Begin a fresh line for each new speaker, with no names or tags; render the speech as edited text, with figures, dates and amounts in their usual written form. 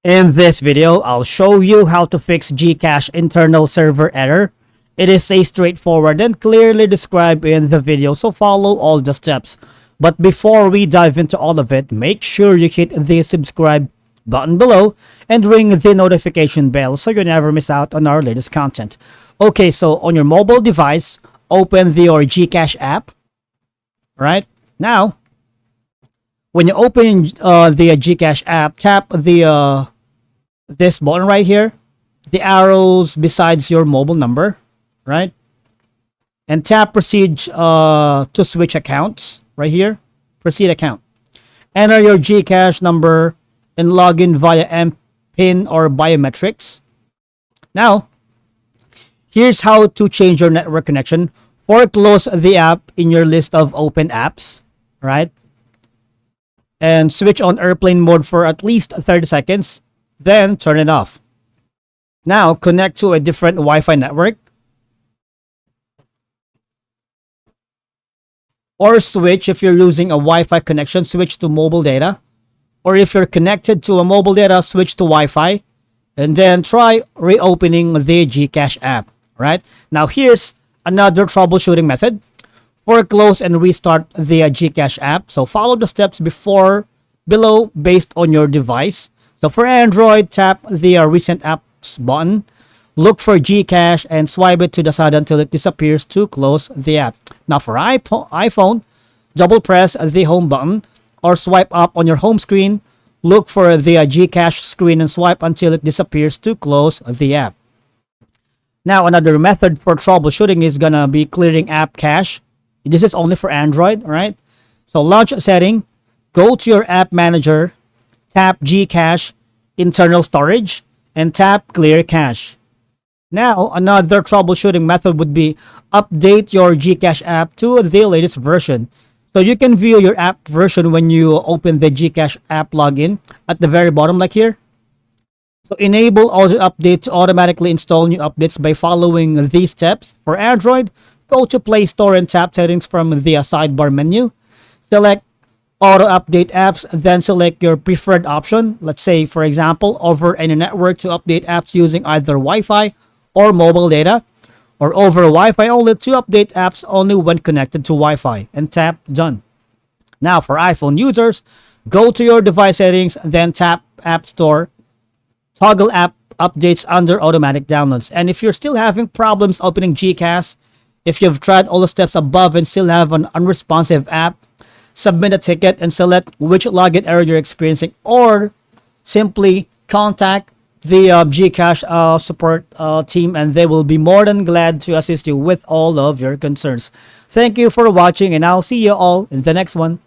In this video, I'll show you how to fix Gcash internal server error. It is a straightforward and clearly described in the video, so follow all the steps. But before we dive into all of it, make sure you hit the subscribe button below and ring the notification bell so you never miss out on our latest content. Okay, so on your mobile device, open your Gcash app. Right now, when you open the Gcash app, tap the this button right here, the arrows besides your mobile number, right? And tap proceed to switch accounts right here. Proceed account. Enter your Gcash number and log in via MPIN or biometrics. Now, here's how to change your network connection. Close the app in your list of open apps, right? And switch on airplane mode for at least 30 seconds, then turn it off. Now connect to a different Wi-Fi network or switch. If you're using a Wi-Fi connection, switch to mobile data, or if you're connected to a mobile data, switch to Wi-Fi and then try reopening the Gcash app. Right now, here's another troubleshooting method. Close and restart the Gcash app. So follow the steps below based on your device. So for Android, tap the recent apps button, look for Gcash and swipe it to the side until it disappears to close the app. Now for iPhone, double press the home button or swipe up on your home screen, look for the Gcash screen and swipe until it disappears to close the app. Now another method for troubleshooting is gonna be clearing app cache. This is only for Android, right? So launch a setting, go to your app manager, tap Gcash internal storage, and tap clear cache. Now, another troubleshooting method would be update your Gcash app to the latest version. So you can view your app version when you open the Gcash app login at the very bottom, like here. So enable auto update to automatically install new updates by following these steps. For Android, go to Play Store and tap settings from the sidebar menu. Select auto update apps, then select your preferred option. Let's say, for example, over any network to update apps using either Wi-Fi or mobile data, or over Wi-Fi only to update apps only when connected to Wi-Fi, and tap done. Now for iPhone users, go to your device settings, then tap App Store, toggle app updates under automatic downloads. And if you're still having problems opening Gcash, if you've tried all the steps above and still have an unresponsive app, submit a ticket and select which login error you're experiencing, or simply contact the Gcash support team and they will be more than glad to assist you with all of your concerns. Thank you for watching and I'll see you all in the next one.